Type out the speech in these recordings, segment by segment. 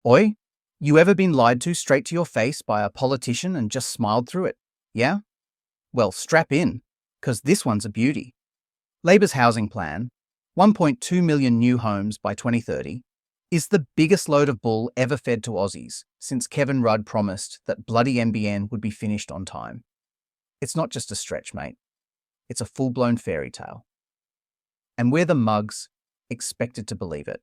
Oi, you ever been lied to straight to your face by a politician and just smiled through it? Yeah? Well, strap in, 'cause this one's a beauty. Labor's housing plan, 1.2 million new homes by 2030, is the biggest load of bull ever fed to Aussies since Kevin Rudd promised that bloody NBN would be finished on time. It's not just a stretch, mate. It's a full-blown fairy tale. And we're the mugs expected to believe it.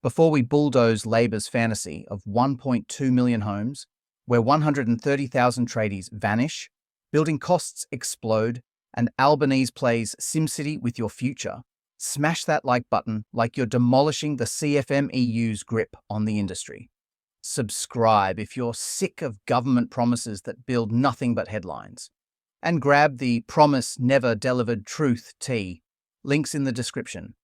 Before we bulldoze Labor's fantasy of 1.2 million homes, where 130,000 tradies vanish, building costs explode, and Albanese plays SimCity with your future, smash that like button like you're demolishing the CFMEU's grip on the industry. Subscribe if you're sick of government promises that build nothing but headlines. And grab the Promise Never Delivered Truth tee. Links in the description.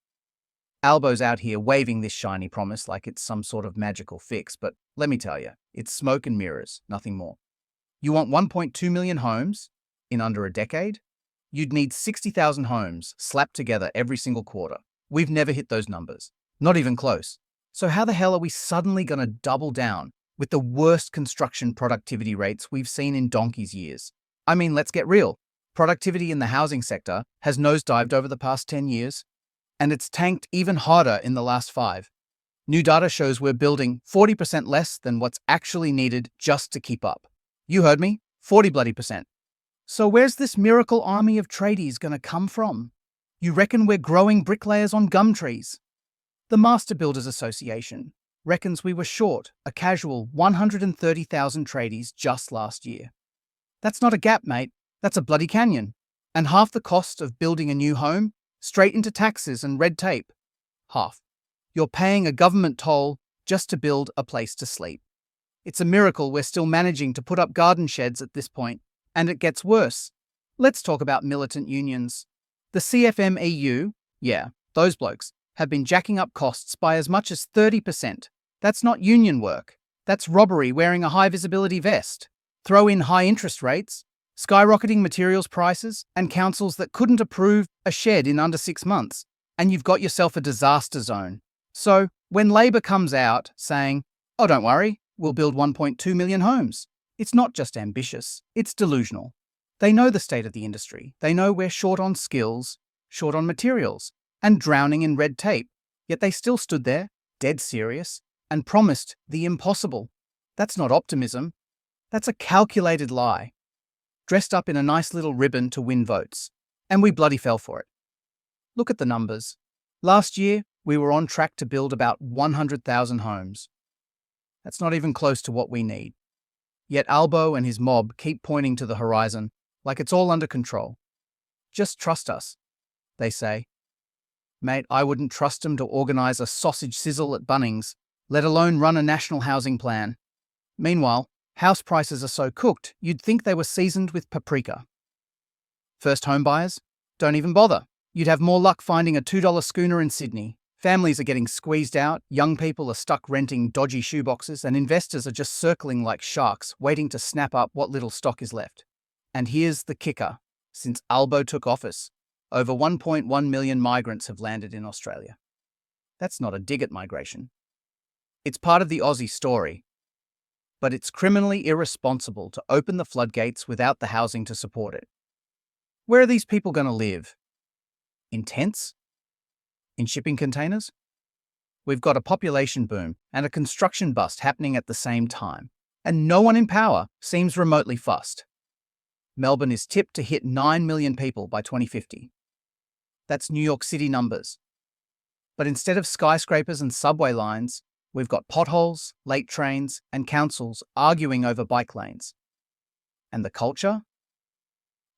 Albo's out here waving this shiny promise like it's some sort of magical fix, but let me tell you, it's smoke and mirrors, nothing more. You want 1.2 million homes in under a decade? You'd need 60,000 homes slapped together every single quarter. We've never hit those numbers, not even close. So how the hell are we suddenly going to double down with the worst construction productivity rates we've seen in donkey's years? I mean, let's get real. Productivity in the housing sector has nosedived over the past 10 years, and it's tanked even harder in the last 5. New data shows we're building 40% less than what's actually needed just to keep up. You heard me, 40 bloody percent. So where's this miracle army of tradies gonna come from? You reckon we're growing bricklayers on gum trees? The Master Builders Association reckons we were short a casual 130,000 tradies just last year. That's not a gap, mate. That's a bloody canyon. And half the cost of building a new home, straight into taxes and red tape. Half. You're paying a government toll just to build a place to sleep. It's a miracle we're still managing to put up garden sheds at this point, and it gets worse. Let's talk about militant unions. The CFMEU, yeah, those blokes, have been jacking up costs by as much as 30%. That's not union work. That's robbery wearing a high-visibility vest. Throw in high interest rates, skyrocketing materials prices, and councils that couldn't approve a shed in under 6 months, and you've got yourself a disaster zone. So, when Labor comes out saying, oh, don't worry, we'll build 1.2 million homes, it's not just ambitious, it's delusional. They know the state of the industry. They know we're short on skills, short on materials, and drowning in red tape. Yet they still stood there, dead serious, and promised the impossible. That's not optimism. That's a calculated lie. Dressed up in a nice little ribbon to win votes. And we bloody fell for it. Look at the numbers. Last year, we were on track to build about 100,000 homes. That's not even close to what we need. Yet Albo and his mob keep pointing to the horizon like it's all under control. Just trust us, they say. Mate, I wouldn't trust them to organise a sausage sizzle at Bunnings, let alone run a national housing plan. Meanwhile, house prices are so cooked, you'd think they were seasoned with paprika. First home buyers? Don't even bother. You'd have more luck finding a $2 schooner in Sydney. Families are getting squeezed out, young people are stuck renting dodgy shoeboxes, and investors are just circling like sharks, waiting to snap up what little stock is left. And here's the kicker. Since Albo took office, over 1.1 million migrants have landed in Australia. That's not a dig at migration. It's part of the Aussie story, but it's criminally irresponsible to open the floodgates without the housing to support it. Where are these people going to live? In tents? In shipping containers? We've got a population boom and a construction bust happening at the same time, and no one in power seems remotely fussed. Melbourne is tipped to hit 9 million people by 2050. That's New York City numbers. But instead of skyscrapers and subway lines, we've got potholes, late trains, and councils arguing over bike lanes. And the culture?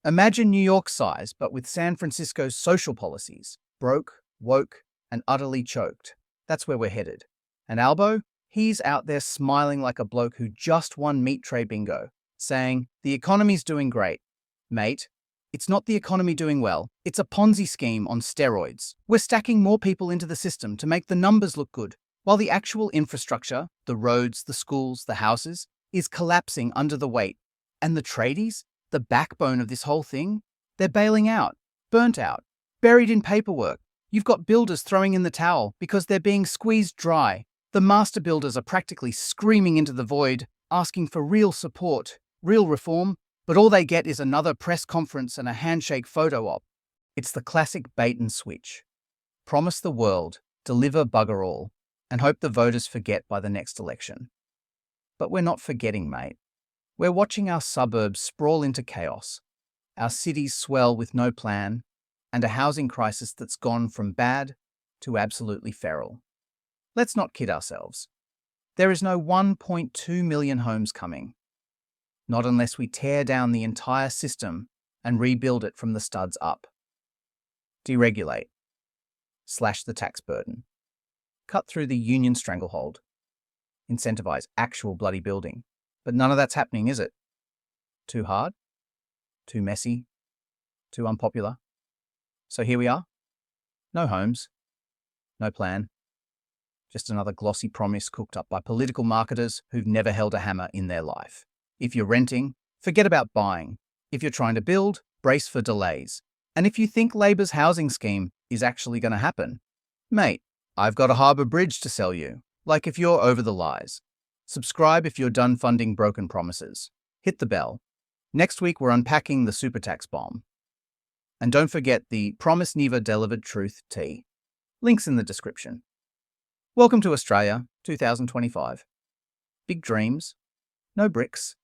Imagine New York size, but with San Francisco's social policies. Broke, woke, and utterly choked. That's where we're headed. And Albo? He's out there smiling like a bloke who just won meat tray bingo, saying, the economy's doing great. Mate, it's not the economy doing well. It's a Ponzi scheme on steroids. We're stacking more people into the system to make the numbers look good, while the actual infrastructure, the roads, the schools, the houses, is collapsing under the weight. And the tradies, the backbone of this whole thing, they're bailing out, burnt out, buried in paperwork. You've got builders throwing in the towel because they're being squeezed dry. The master builders are practically screaming into the void, asking for real support, real reform, but all they get is another press conference and a handshake photo op. It's the classic bait and switch. Promise the world, deliver bugger all, and hope the voters forget by the next election. But we're not forgetting, mate. We're watching our suburbs sprawl into chaos, our cities swell with no plan, and a housing crisis that's gone from bad to absolutely feral. Let's not kid ourselves. There is no 1.2 million homes coming. Not unless we tear down the entire system and rebuild it from the studs up. Deregulate. Slash the tax burden. Cut through the union stranglehold. Incentivize actual bloody building. But none of that's happening, is it? Too hard? Too messy? Too unpopular? So here we are. No homes. No plan. Just another glossy promise cooked up by political marketers who've never held a hammer in their life. If you're renting, forget about buying. If you're trying to build, brace for delays. And if you think Labor's housing scheme is actually going to happen, mate, I've got a harbour bridge to sell you. Like if you're over the lies. Subscribe if you're done funding broken promises. Hit the bell. Next week we're unpacking the super tax bomb. And don't forget the Promise Never Delivered Truth tea. Links in the description. Welcome to Australia, 2025. Big dreams, no bricks.